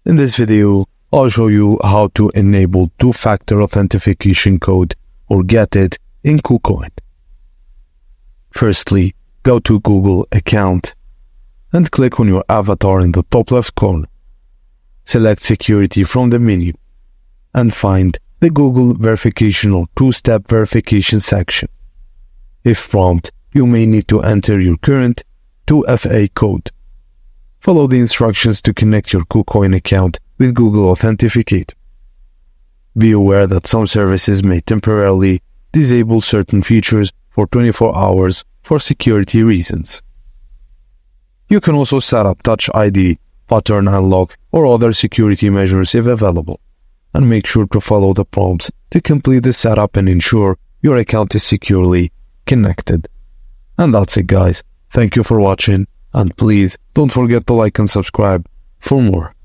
In this video, I'll show you how to enable two-factor authentication code or get it in KuCoin. Firstly, go to Google account and click on your avatar in the top left corner. Select security from the menu and find the Google verification or two-step verification section. If prompted, you may need to enter your current 2FA code. Follow the instructions to connect your KuCoin account with Google Authenticator. Be aware that some services may temporarily disable certain features for 24 hours for security reasons. You can also set up Touch ID, pattern unlock, or other security measures if available, and make sure to follow the prompts to complete the setup and ensure your account is securely connected. And that's it, guys. Thank you for watching, and please don't forget to like and subscribe for more.